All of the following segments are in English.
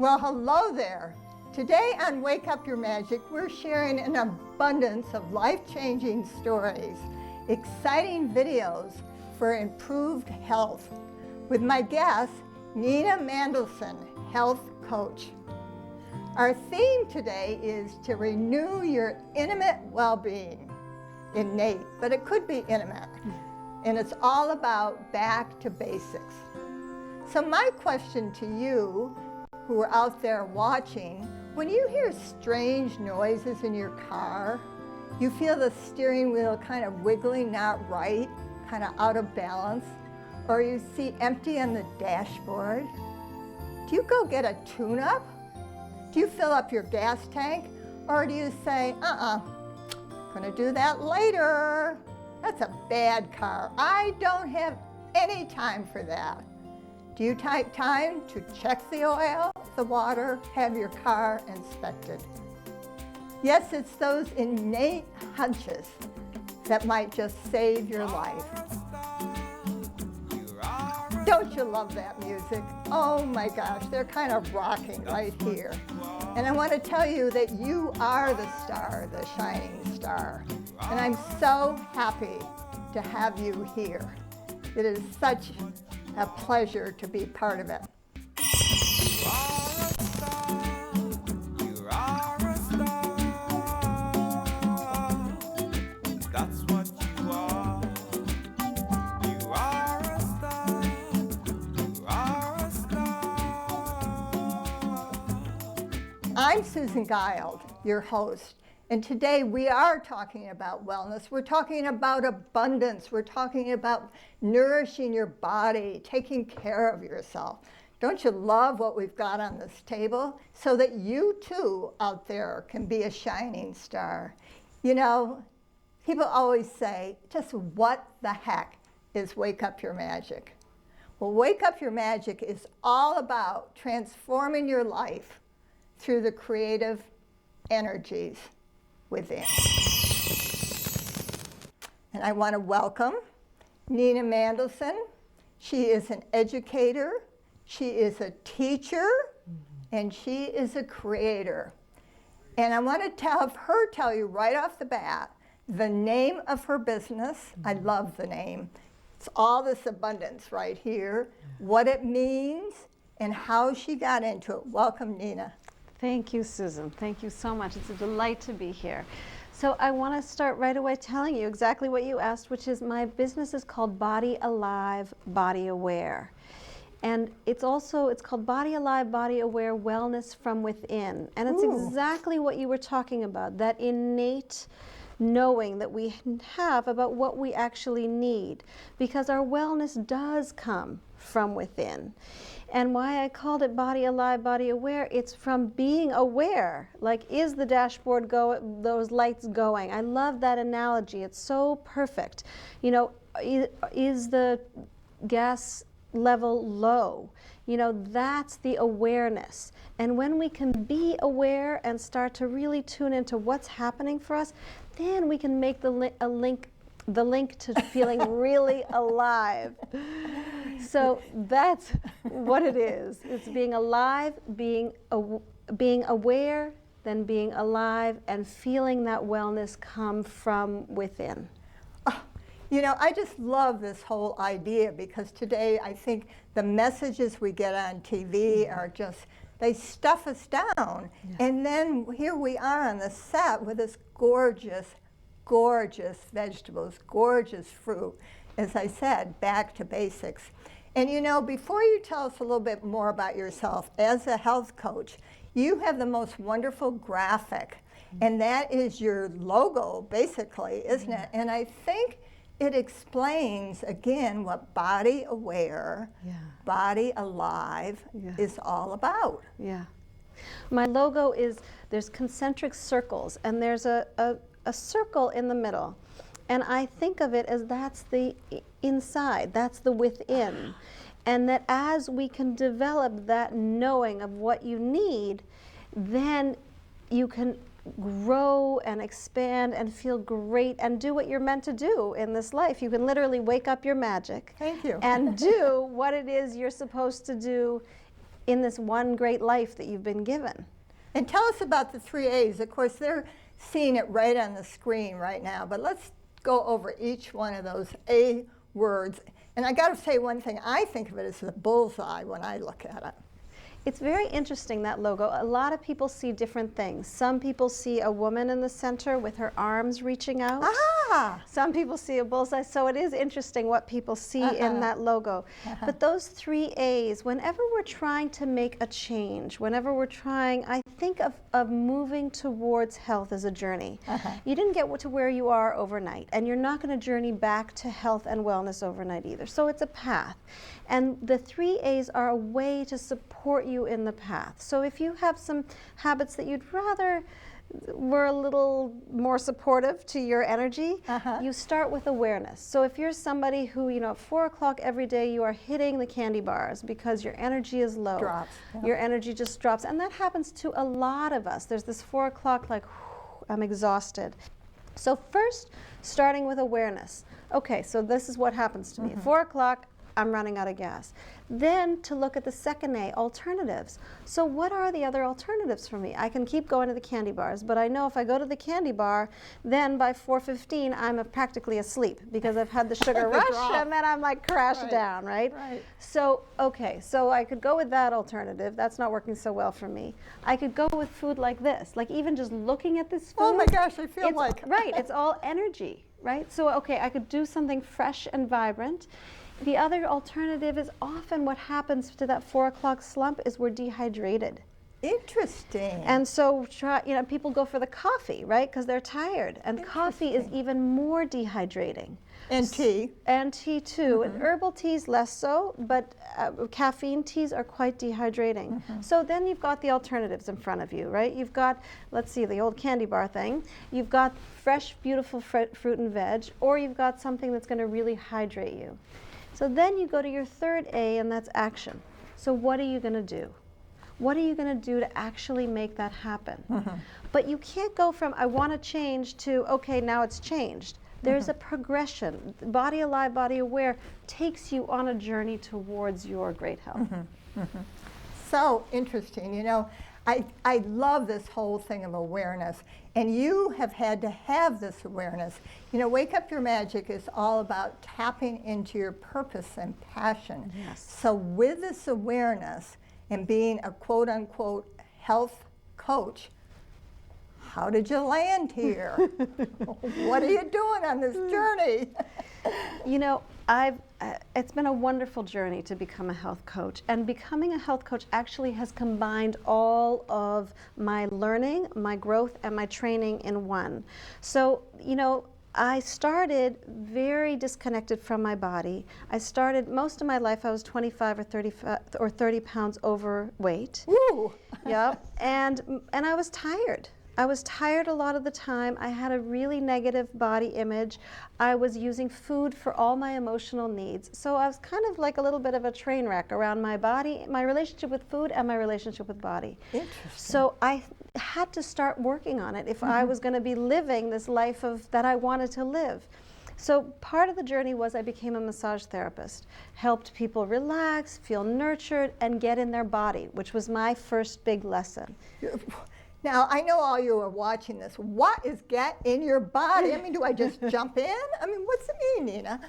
Well, hello there. Today on Wake Up Your Magic, we're sharing an abundance of life-changing stories, exciting videos for improved health with my guest, Nina Manolson, health coach. Our theme today is to renew your intimate well-being. Innate, but it could be intimate. And it's all about back to basics. So my question to you who are out there watching, when you hear strange noises in your car, you feel the steering wheel kind of wiggling not right, kind of out of balance, or you see empty on the dashboard, do you go get a tune-up? Do you fill up your gas tank? Or do you say, gonna do that later. That's a bad car. I don't have any time for that. Do you take time to check the oil, the water, have your car inspected? Yes, it's those innate hunches that might just save your life. Don't you love that music? Oh my gosh, they're kind of rocking right here. And I want to tell you that you are the star, the shining star. And I'm so happy to have you here. It is such a pleasure to be part of it. I'm Susan Gild, your host, and today we are talking about wellness. We're talking about abundance. We're talking about nourishing your body, taking care of yourself. Don't you love what we've got on this table? So that you too out there can be a shining star. You know, people always say, just what the heck is Wake Up Your Magic? Well, Wake Up Your Magic is all about transforming your life through the creative energies within. And I want to welcome Nina Manolson. She is an educator, she is a teacher, and she is a creator. And I want to tell you right off the bat the name of her business. I love the name. It's all this abundance right here, what it means, and how she got into it. Welcome, Nina. Thank you, Susan. Thank you so much. It's a delight to be here. So I want to start right away telling you exactly what you asked, which is my business is called Body Alive, Body Aware. And it's called Body Alive, Body Aware Wellness from Within. And it's exactly what you were talking about, that innate knowing that we have about what we actually need, because our wellness does come from within. And why I called it Body Alive, Body Aware, it's from being aware. Like, is the dashboard those lights going? I love that analogy. It's so perfect. You know, is the gas level low? You know, that's the awareness. And when we can be aware and start to really tune into what's happening for us, then we can make the link to feeling really alive. So that's what it is. It's being alive, being aware, then being alive, and feeling that wellness come from within. You know, I just love this whole idea, because today I think the messages we get on TV are just, they stuff us down. Yeah. And then here we are on the set with this gorgeous vegetables, gorgeous fruit. As I said, back to basics. And you know, before you tell us a little bit more about yourself, as a health coach, you have the most wonderful graphic. And that is your logo, basically, isn't it? And I think it explains, again, what Body Aware, Body Alive is all about. Yeah. My logo is, there's concentric circles, and there's a circle in the middle. And I think of it as that's the inside, that's the within. And that as we can develop that knowing of what you need, then you can grow and expand and feel great and do what you're meant to do in this life. You can literally wake up your magic. Thank you. And do what it is you're supposed to do in this one great life that you've been given. And tell us about the 3 A's. Of course, they're seeing it right on the screen right now, but let's go over each one of those A words. And I got to say one thing, I think of it as the bullseye when I look at it. It's very interesting, that logo. A lot of people see different things. Some people see a woman in the center with her arms reaching out. Ah! Some people see a bullseye. So it is interesting what people see in that logo. But those 3 A's, whenever we're trying to make a change, whenever we're trying, I think of moving towards health as a journey. You didn't get to where you are overnight, and you're not going to journey back to health and wellness overnight either. So it's a path. And the 3 A's are a way to support you in the path. So if you have some habits that you'd rather were a little more supportive to your energy, you start with awareness. So if you're somebody who, at 4 o'clock every day you are hitting the candy bars because your energy is low, your energy just drops. And that happens to a lot of us. There's this 4 o'clock like, I'm exhausted. So first, starting with awareness. Okay, so this is what happens to me. At 4 o'clock, I'm running out of gas. Then to look at the second A, alternatives. So what are the other alternatives for me? I can keep going to the candy bars, but I know if I go to the candy bar, then by 4:15 I'm practically asleep because I've had the sugar rush and then I'm like crashed down, right? So, okay, so I could go with that alternative. That's not working so well for me. I could go with food like this, like even just looking at this food. Oh my gosh, I feel like. Right, it's all energy, right? So, okay, I could do something fresh and vibrant. The other alternative is often what happens to that 4 o'clock slump is we're dehydrated. Interesting. And so people go for the coffee, right? Because they're tired. And coffee is even more dehydrating. And tea. And tea too. And herbal teas less so, but caffeine teas are quite dehydrating. So then you've got the alternatives in front of you, right? You've got, let's see, the old candy bar thing. You've got fresh, beautiful fruit and veg, or you've got something that's going to really hydrate you. So then you go to your third A, and that's action. So what are you going to do? What are you going to do to actually make that happen? But you can't go from, I want to change, to, okay, now it's changed. There's a progression. Body Alive, Body Aware takes you on a journey towards your great health. So interesting. I love this whole thing of awareness, and you have had to have this awareness. Wake Up Your Magic is all about tapping into your purpose and passion. So with this awareness and being a quote-unquote health coach, how did you land here? What are you doing on this journey? It's been a wonderful journey to become a health coach, and becoming a health coach actually has combined all of my learning, my growth, and my training in one. So, I started very disconnected from my body. Most of my life I was 25 or 30 pounds overweight. Ooh. Yep, and I was tired. I was tired a lot of the time. I had a really negative body image. I was using food for all my emotional needs. So I was kind of like a little bit of a train wreck around my body, my relationship with food and my relationship with body. Interesting. So I had to start working on it if I was going to be living this life that I wanted to live. So part of the journey was I became a massage therapist, helped people relax, feel nurtured, and get in their body, which was my first big lesson. Now, I know all you are watching this. What is get in your body? Do I just jump in? What's it mean, Nina?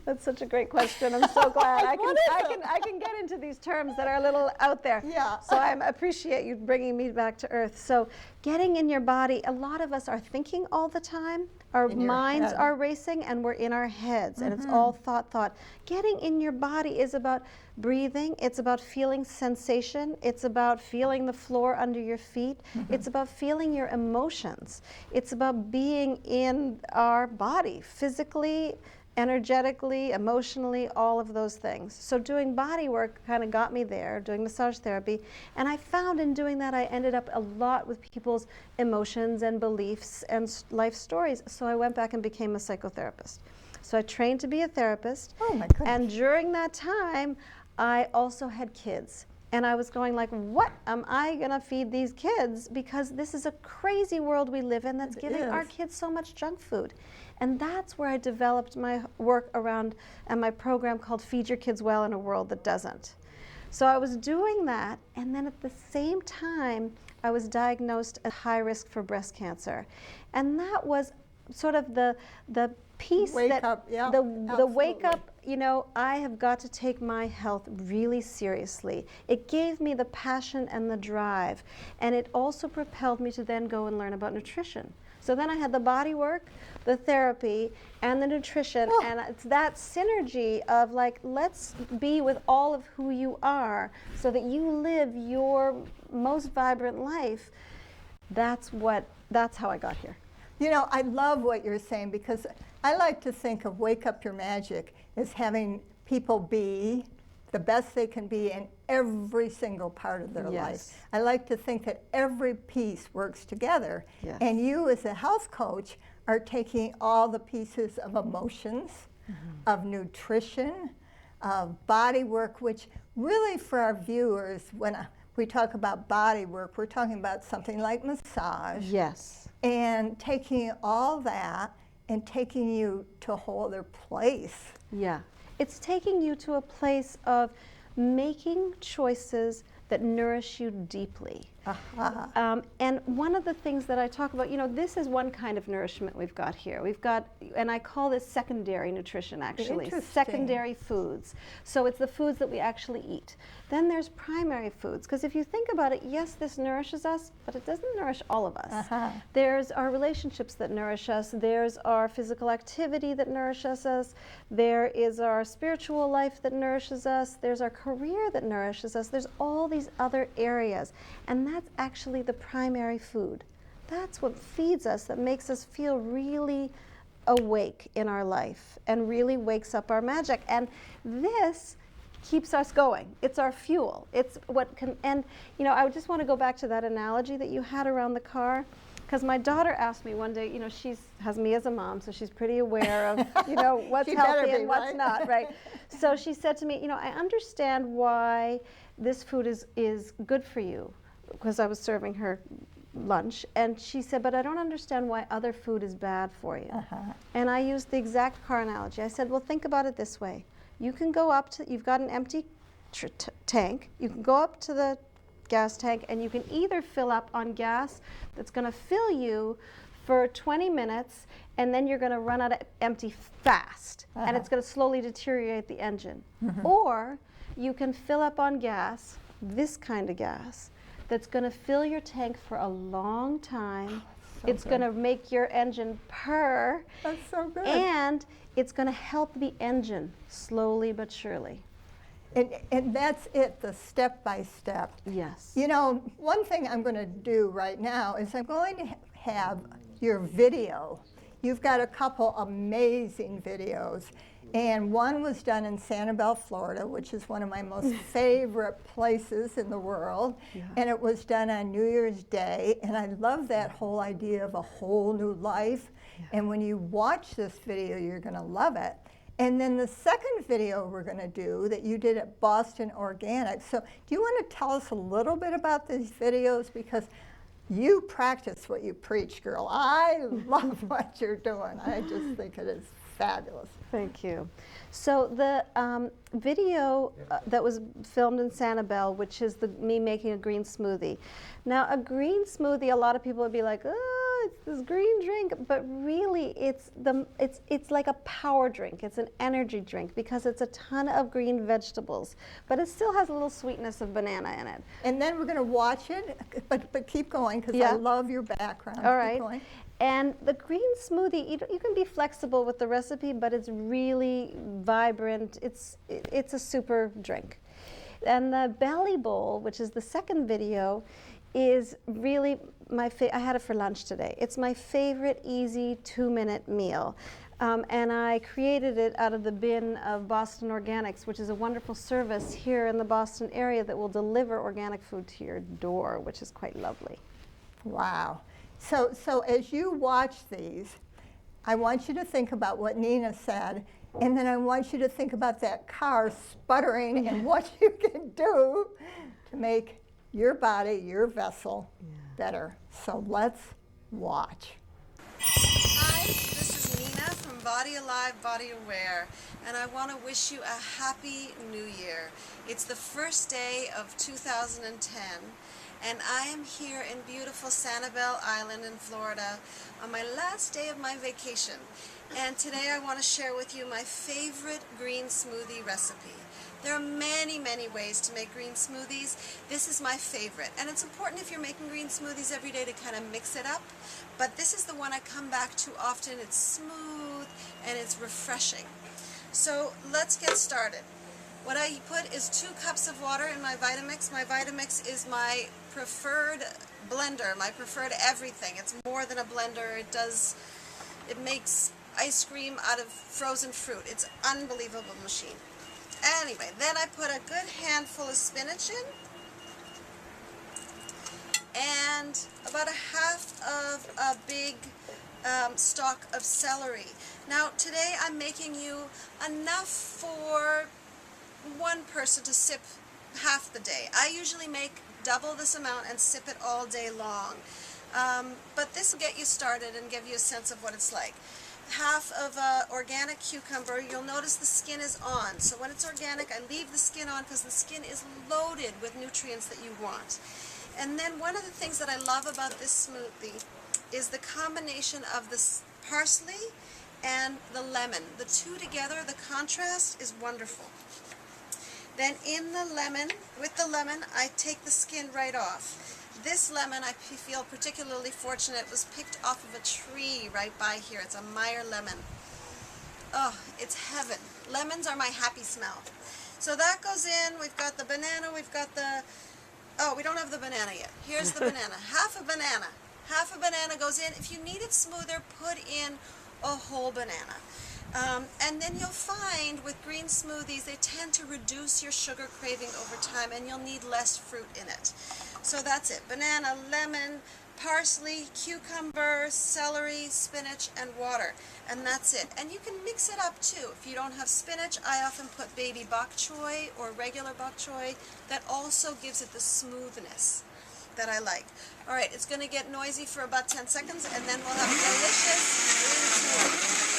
That's such a great question. I'm so glad. I can get into these terms that are a little out there. Yeah. So I appreciate you bringing me back to earth. So getting in your body, a lot of us are thinking all the time. Our minds are racing, and we're in our heads, and it's all thought. Getting in your body is about breathing. It's about feeling sensation. It's about feeling the floor under your feet. It's about feeling your emotions. It's about being in our body, physically, energetically, emotionally, all of those things. So doing body work kind of got me there, doing massage therapy. And I found in doing that, I ended up a lot with people's emotions and beliefs and life stories. So I went back and became a psychotherapist. So I trained to be a therapist. Oh my goodness. And during that time, I also had kids. And I was going like, what am I going to feed these kids? Because this is a crazy world we live in that's giving our kids so much junk food. And that's where I developed my work around and my program called Feed Your Kids Well in a World That Doesn't. So I was doing that, and then at the same time, I was diagnosed at high risk for breast cancer. And that was sort of the piece Wake that, up, yeah, the wake absolutely. up, you know, I have got to take my health really seriously. It gave me the passion and the drive, and it also propelled me to then go and learn about nutrition. So then I had the body work, the therapy, and the nutrition, and it's that synergy of like, let's be with all of who you are so that you live your most vibrant life. That's how I got here. You know, I love what you're saying, because I like to think of Wake Up Your Magic as having people be the best they can be in every single part of their life. I like to think that every piece works together. Yes. And you as a health coach are taking all the pieces of emotions, of nutrition, of body work, which really for our viewers, when we talk about body work, we're talking about something like massage. Yes. And taking all that and taking you to a whole other place. Yeah. It's taking you to a place of making choices that nourish you deeply. And one of the things that I talk about, you know, this is one kind of nourishment we've got here. We've got, and I call this secondary nutrition, actually. Secondary foods. So it's the foods that we actually eat. Then there's primary foods, because if you think about it, yes, this nourishes us, but it doesn't nourish all of us. There's our relationships that nourish us. There's our physical activity that nourishes us. There is our spiritual life that nourishes us. There's our career that nourishes us. There's all these other areas. And that's actually the primary food. That's what feeds us, that makes us feel really awake in our life and really wakes up our magic. And this keeps us going. It's our fuel. It's what can, and you know, I just want to go back to that analogy that you had around the car, because my daughter asked me one day, you know, she has me as a mom, so she's pretty aware of, you know, what's healthy and what's not, right? So she said to me, you know, I understand why this food is good for you, because I was serving her lunch, and she said, but I don't understand why other food is bad for you. And I used the exact car analogy. I said, well, think about it this way. You can go up to, you've got an empty tank, you can go up to the gas tank and you can either fill up on gas that's going to fill you for 20 minutes and then you're going to run out of empty fast and it's going to slowly deteriorate the engine. Or you can fill up on gas, this kind of gas, that's going to fill your tank for a long time. It's going to make your engine purr. That's so good. And it's going to help the engine slowly but surely. And that's it, the step by step. Yes. You know, one thing I'm going to do right now is I'm going to have your video. You've got a couple amazing videos. And one was done in Sanibel, Florida, which is one of my most favorite places in the world. And it was done on New Year's Day. And I love that whole idea of a whole new life. And when you watch this video, you're going to love it. And then the second video we're going to do that you did at Boston Organic. So do you want to tell us a little bit about these videos? Because you practice what you preach, girl. I love what you're doing. I just think it is fabulous. Thank you. So the video that was filmed in Sanibel, which is me making a green smoothie. Now, a green smoothie, a lot of people would be like, oh, it's this green drink, but really it's like a power drink. It's an energy drink because it's a ton of green vegetables, but it still has a little sweetness of banana in it. And then we're going to watch it, but keep going because I love your background. All right. Keep going. And the green smoothie, you can be flexible with the recipe, but it's really vibrant. It's a super drink. And the belly bowl, which is the second video, is really my favorite. I had it for lunch today. It's my favorite easy 2-minute meal. And I created it out of the bin of Boston Organics, which is a wonderful service here in the Boston area that will deliver organic food to your door, which is quite lovely. Wow. So as you watch these, I want you to think about what Nina said, and then I want you to think about that car sputtering and what you can do to make your body, your vessel, better. So let's watch. Hi, this is Nina from Body Alive, Body Aware, and I want to wish you a happy new year. It's the first day of 2010, and I am here in beautiful Sanibel Island in Florida on my last day of my vacation. And today I want to share with you my favorite green smoothie recipe. There are many, many ways to make green smoothies. This is my favorite. And it's important if you're making green smoothies every day to kind of mix it up. But this is the one I come back to often. It's smooth and it's refreshing. So let's get started. What I put is 2 cups of water in my Vitamix. My Vitamix is my preferred blender, my preferred everything. It's more than a blender. It makes ice cream out of frozen fruit. It's an unbelievable machine. Anyway, then I put a good handful of spinach in and about a half of a big stalk of celery. Now today I'm making you enough for one person to sip half the day. I usually make double this amount and sip it all day long. But this will get you started and give you a sense of what it's like. Half of organic cucumber. You'll notice the skin is on. So when it's organic, I leave the skin on because the skin is loaded with nutrients that you want. And then one of the things that I love about this smoothie is the combination of the parsley and the lemon. The two together, the contrast is wonderful. Then with the lemon, I take the skin right off. This lemon, I feel particularly fortunate, it was picked off of a tree right by here. It's a Meyer lemon. Oh, it's heaven. Lemons are my happy smell. So that goes in. We've got the banana. We've got the... Oh, we don't have the banana yet. Here's the banana. Half a banana. Half a banana goes in. If you need it smoother, put in a whole banana. And then you'll find with green smoothies, they tend to reduce your sugar craving over time, and you'll need less fruit in it. So that's it. Banana, lemon, parsley, cucumber, celery, spinach, and water. And that's it. And you can mix it up too. If you don't have spinach, I often put baby bok choy or regular bok choy. That also gives it the smoothness that I like. All right, it's going to get noisy for about 10 seconds, and then we'll have a delicious green smoothie.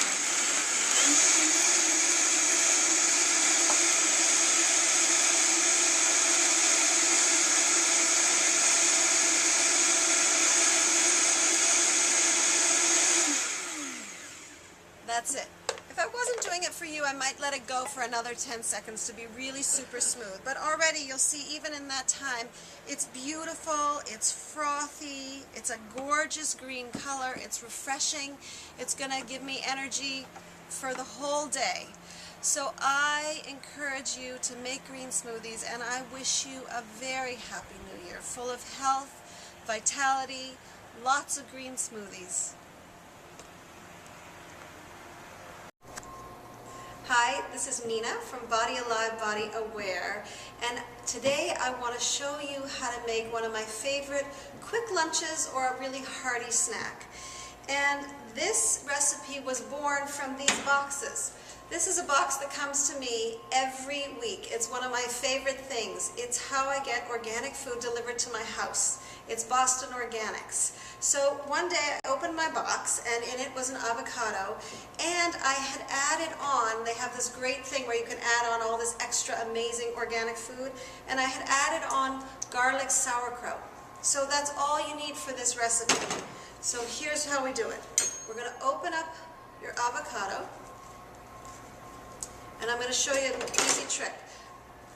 That's it. If I wasn't doing it for you, I might let it go for another 10 seconds to be really super smooth. But already you'll see, even in that time, it's beautiful, it's frothy, it's a gorgeous green color, it's refreshing, it's going to give me energy for the whole day. So I encourage you to make green smoothies, and I wish you a very happy new year, full of health, vitality, lots of green smoothies. Hi, this is Nina from Body Alive, Body Aware, and today I want to show you how to make one of my favorite quick lunches or a really hearty snack. And this recipe was born from these boxes. This is a box that comes to me every week. It's one of my favorite things. It's how I get organic food delivered to my house. It's Boston Organics. So one day I opened my box, and in it was an avocado, and I had added on, they have this great thing where you can add on all this extra amazing organic food, and I had added on garlic sauerkraut. So that's all you need for this recipe. So here's how we do it. We're going to open up your avocado, and I'm going to show you an easy trick.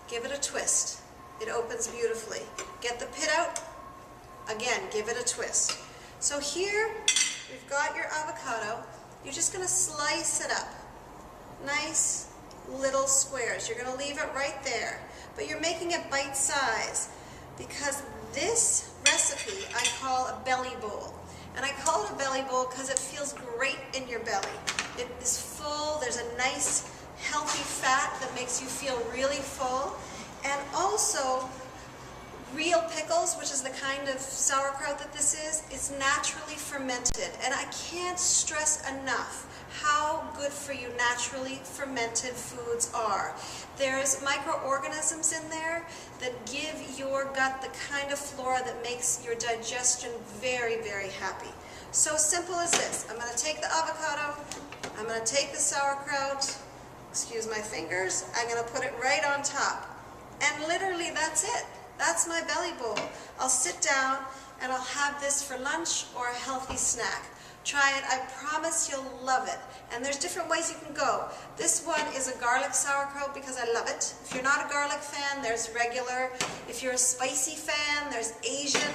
Give it a twist. It opens beautifully. Get the pit out. Again, give it a twist. So here, we've got your avocado. You're just going to slice it up. Nice little squares. You're going to leave it right there. But you're making it bite size, because this recipe I call a belly bowl. And I call it a belly bowl because it feels great in your belly. It is full. There's a nice healthy fat that makes you feel really full. And also, real pickles, which is the kind of sauerkraut that this is naturally fermented. And I can't stress enough how good for you naturally fermented foods are. There's microorganisms in there that give your gut the kind of flora that makes your digestion very, very happy. So simple as this. I'm going to take the avocado, I'm going to take the sauerkraut, excuse my fingers, I'm going to put it right on top. And literally that's it. That's my belly bowl. I'll sit down and I'll have this for lunch or a healthy snack. Try it. I promise you'll love it. And there's different ways you can go. This one is a garlic sauerkraut because I love it. If you're not a garlic fan, there's regular. If you're a spicy fan, there's Asian.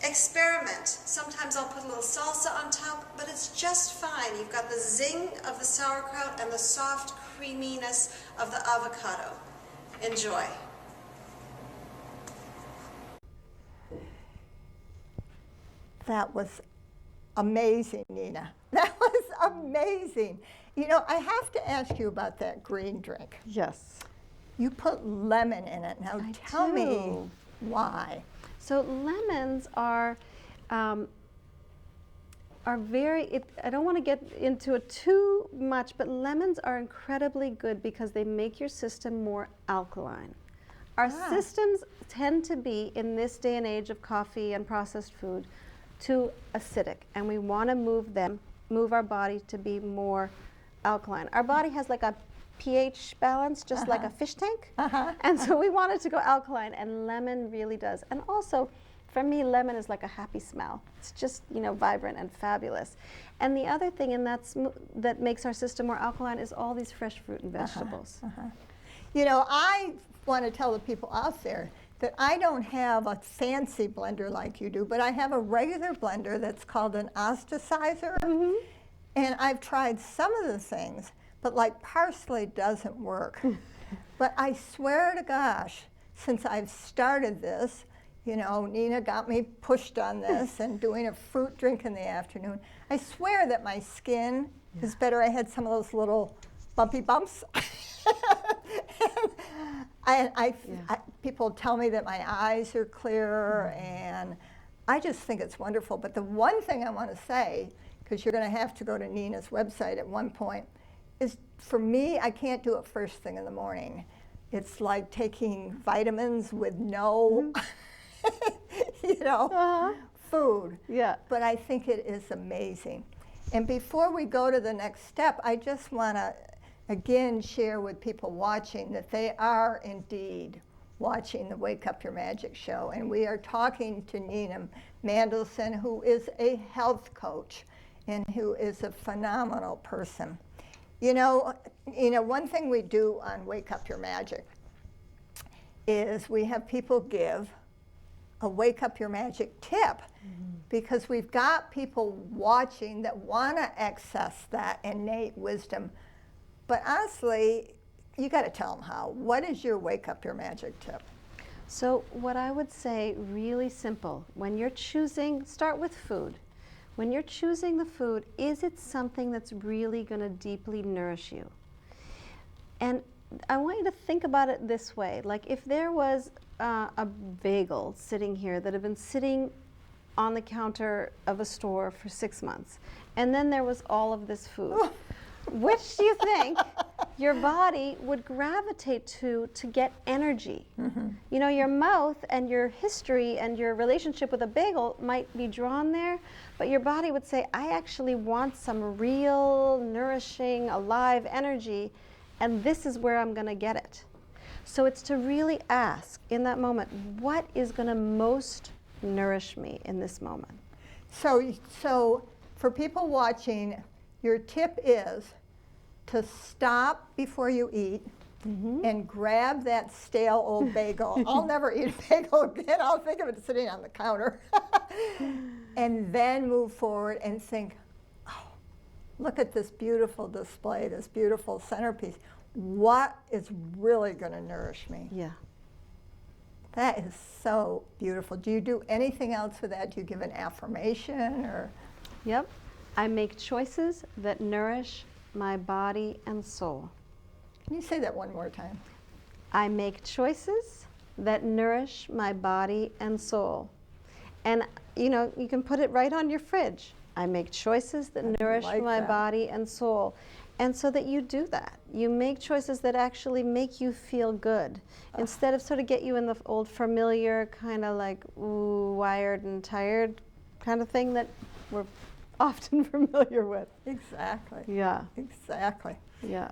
Experiment. Sometimes I'll put a little salsa on top, but it's just fine. You've got the zing of the sauerkraut and the soft creaminess of the avocado. Enjoy. That was amazing, Nina. That was amazing. You know, I have to ask you about that green drink. Yes. You put lemon in it. Now tell me why. So lemons are very, I don't want to get into it too much, but lemons are incredibly good because they make your system more alkaline. Our systems tend to be, in this day and age of coffee and processed food, too acidic, and we want to move our body to be more alkaline. Our body has like a pH balance, just like a fish tank, and so we want it to go alkaline, and lemon really does. And also, for me, lemon is like a happy smell. It's just, you know, vibrant and fabulous. And the other thing, and that makes our system more alkaline, is all these fresh fruit and vegetables. You know, I want to tell the people out there that I don't have a fancy blender like you do, but I have a regular blender that's called an osticizer. And I've tried some of the things, but like parsley doesn't work. But I swear to gosh, since I've started this, you know, Nina got me pushed on this and doing a fruit drink in the afternoon. I swear that my skin is better. I had some of those little bumpy bumps. People tell me that my eyes are clearer, and I just think it's wonderful. But the one thing I want to say, because you're going to have to go to Nina's website at one point, is for me, I can't do it first thing in the morning. It's like taking vitamins with no, you know, food. Yeah. But I think it is amazing. And before we go to the next step, I just want to again share with people watching that they are indeed watching the Wake Up Your Magic show. And we are talking to Nina Manolson, who is a health coach and who is a phenomenal person. You know, one thing we do on Wake Up Your Magic is we have people give a Wake Up Your Magic tip, because we've got people watching that want to access that innate wisdom. But honestly, you got to tell them how. What is your Wake Up Your Magic tip? So what I would say, really simple, when you're choosing, start with food. When you're choosing the food, is it something that's really going to deeply nourish you? And I want you to think about it this way. Like if there was a bagel sitting here that had been sitting on the counter of a store for 6 months, and then there was all of this food. Which do you think your body would gravitate to get energy? You know, your mouth and your history and your relationship with a bagel might be drawn there, but your body would say, I actually want some real, nourishing, alive energy, and this is where I'm going to get it. So it's to really ask in that moment, what is going to most nourish me in this moment? So for people watching, your tip is to stop before you eat and grab that stale old bagel. I'll never eat a bagel again. I'll think of it sitting on the counter. And then move forward and think, oh, look at this beautiful display, this beautiful centerpiece. What is really going to nourish me? Yeah. That is so beautiful. Do you do anything else with that? Do you give an affirmation or? Yep. I make choices that nourish my body and soul. Can you say that one more time? I make choices that nourish my body and soul. And you know, you can put it right on your fridge. I make choices that nourish my body and soul. And so that you do that. You make choices that actually make you feel good. Instead of sort of get you in the old familiar kind of like, ooh, wired and tired kind of thing that we're often familiar with. Exactly. Yeah, Exactly. yeah,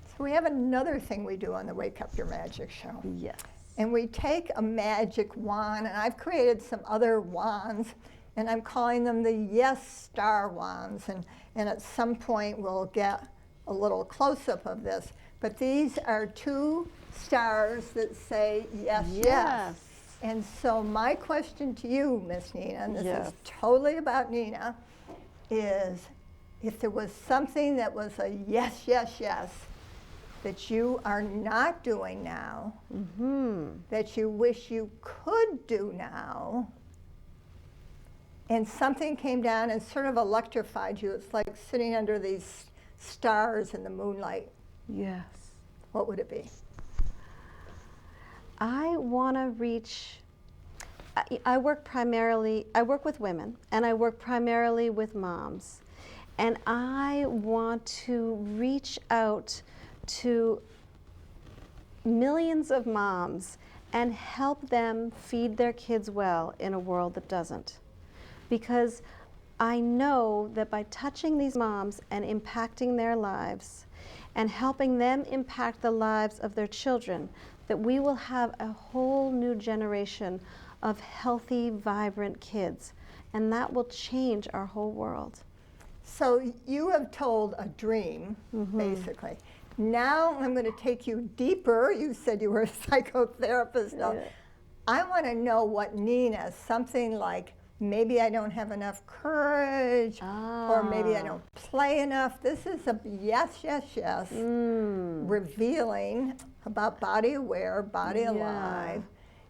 So we have another thing we do on the Wake Up Your Magic show. yes. And we take a magic wand, and I've created some other wands, and I'm calling them the Yes Star wands. And at some point we'll get a little close-up of this. But these are 2 stars that say yes, yes. Yes. And so my question to you, Miss Nina, and this Yes. is totally about Nina, is if there was something that was a yes, yes, yes, that you are not doing now, that you wish you could do now, and something came down and sort of electrified you, it's like sitting under these stars in the moonlight, Yes. what would it be? I want to reach, I work with women, and I work primarily with moms. And I want to reach out to millions of moms and help them feed their kids well in a world that doesn't. Because I know that by touching these moms and impacting their lives and helping them impact the lives of their children, that we will have a whole new generation of healthy, vibrant kids. And that will change our whole world. So you have told a dream, basically. Now I'm going to take you deeper. You said you were a psychotherapist. Yeah. I want to know what Nina, something like maybe I don't have enough courage, or maybe I don't play enough. This is a yes, yes, yes, revealing about Body Aware, Body Alive.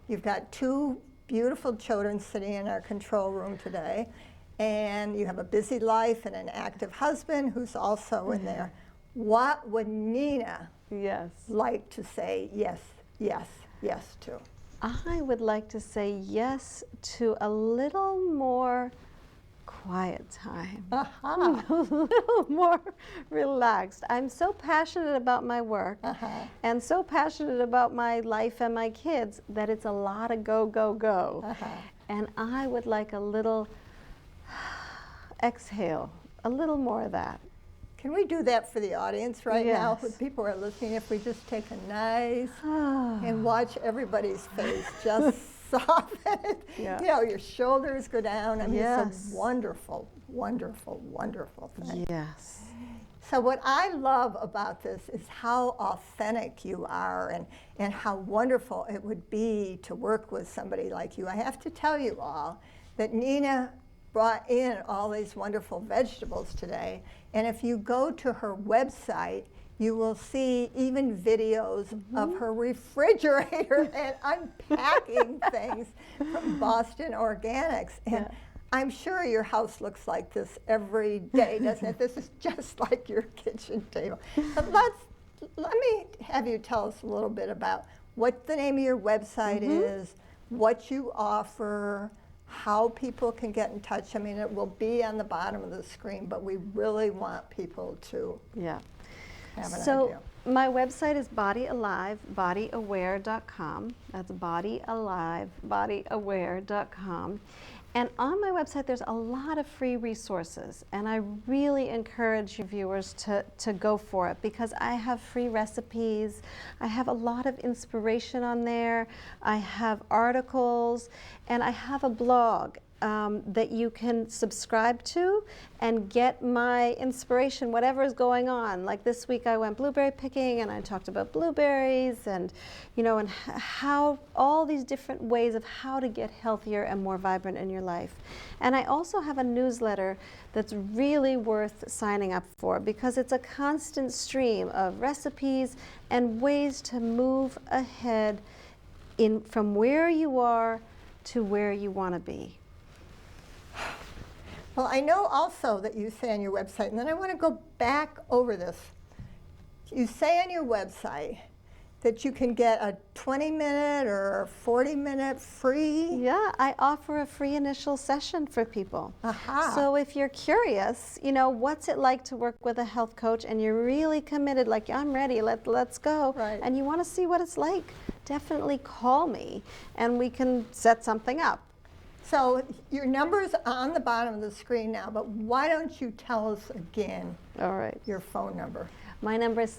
You've got 2 beautiful children sitting in our control room today, and you have a busy life and an active husband who's also in there. What would Nina Yes. like to say yes, yes, yes to? I would like to say yes to a little more quiet time. Aha. A little more relaxed. I'm so passionate about my work and so passionate about my life and my kids that it's a lot of go, go, go. And I would like a little exhale, a little more of that. Can we do that for the audience right now? Yes. When people are listening, if we just take a nice and watch everybody's face just soften. Yeah. You know, your shoulders go down. I mean, Yes. it's a wonderful, wonderful, wonderful thing. Yes. So what I love about this is how authentic you are, and how wonderful it would be to work with somebody like you. I have to tell you all that Nina brought in all these wonderful vegetables today, and if you go to her website, you will see even videos of her refrigerator and unpacking things from Boston Organics. And I'm sure your house looks like this every day, doesn't it? This is just like your kitchen table. But let me have you tell us a little bit about what the name of your website is, what you offer, how people can get in touch. I mean, it will be on the bottom of the screen, but we really want people to have an idea. My website is bodyalive.bodyaware.com. That's bodyalive.bodyaware.com. And on my website, there's a lot of free resources, and I really encourage your viewers to go for it, because I have free recipes, I have a lot of inspiration on there, I have articles, and I have a blog that you can subscribe to and get my inspiration, whatever is going on. Like this week I went blueberry picking and I talked about blueberries and, you know, and how all these different ways of how to get healthier and more vibrant in your life. And I also have a newsletter that's really worth signing up for, because it's a constant stream of recipes and ways to move ahead from where you are to where you want to be. Well, I know also that you say on your website, and then I want to go back over this. You say on your website that you can get a 20-minute or 40-minute free. Yeah, I offer a free initial session for people. Aha. So if you're curious, you know, what's it like to work with a health coach, and you're really committed, like I'm ready, let's go, Right. and you want to see what it's like, definitely call me and we can set something up. So your number's on the bottom of the screen now, but why don't you tell us again All right. your phone number? My number is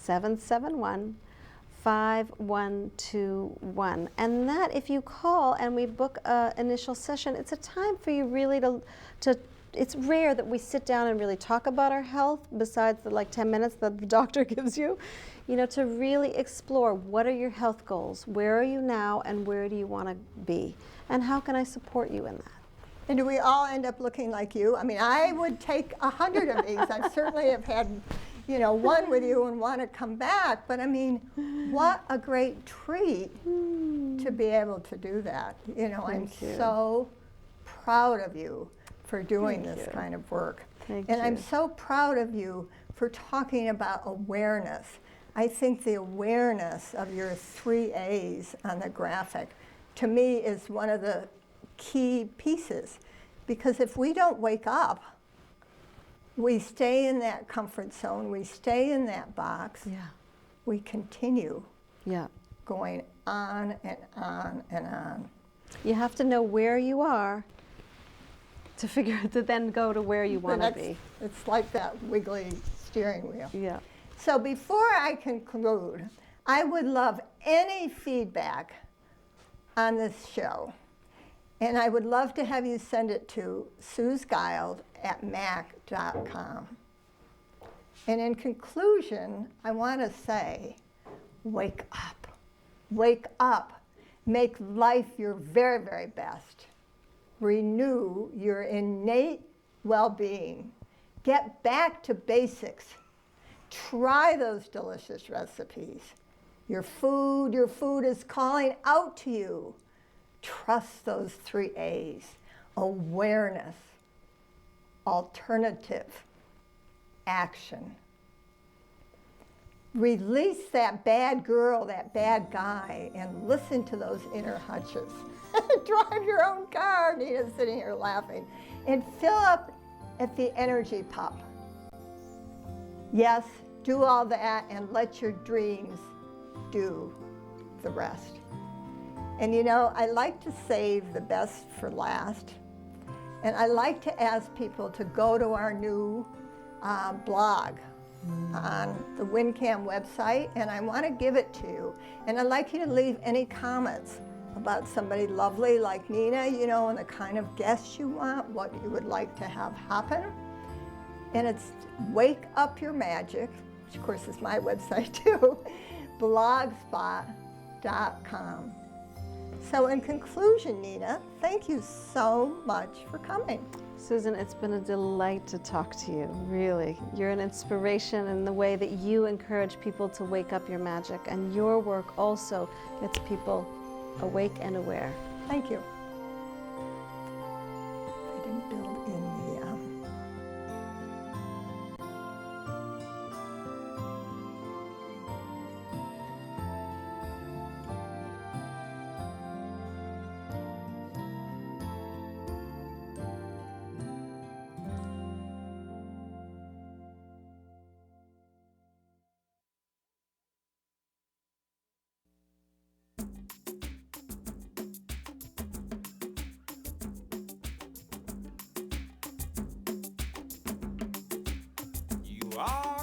617-771-5121. And that, if you call and we book an initial session, it's a time for you really to it's rare that we sit down and really talk about our health besides the 10 minutes that the doctor gives you, to really explore what are your health goals, where are you now, and where do you want to be, and how can I support you in that? And do we all end up looking like you? I mean, I would take 100 of these. I certainly have had, one with you and want to come back. But I mean, what a great treat to be able to do that. I'm so proud of you for doing this kind of work. Thank and you. I'm so proud of you for talking about awareness. I think the awareness of your 3 A's on the graphic, to me, is one of the key pieces. Because if we don't wake up, we stay in that comfort zone, we stay in that box, we continue going on and on and on. You have to know where you are to then go to where you want to be. It's like that wiggly steering wheel. Yeah. So before I conclude, I would love any feedback on this show. And I would love to have you send it to susguild@mac.com. And in conclusion, I want to say, wake up. Wake up. Make life your very, very best. Renew your innate well-being. Get back to basics. Try those delicious recipes. Your food is calling out to you. Trust those 3 A's. Awareness, alternative, action. Release that bad girl, that bad guy, and listen to those inner hunches. Drive your own car, Nina's sitting here laughing. And fill up at the energy pump. Yes, do all that and let your dreams do the rest. And I like to save the best for last. And I like to ask people to go to our new blog on the WinCam website, and I want to give it to you. And I'd like you to leave any comments about somebody lovely like Nina, and the kind of guests you want, what you would like to have happen. And it's Wake Up Your Magic, which of course is my website too, blogspot.com. So in conclusion, Nina, thank you so much for coming. Susan, it's been a delight to talk to you, really. You're an inspiration in the way that you encourage people to wake up your magic, and your work also gets people awake and aware. Thank you. I didn't build in the are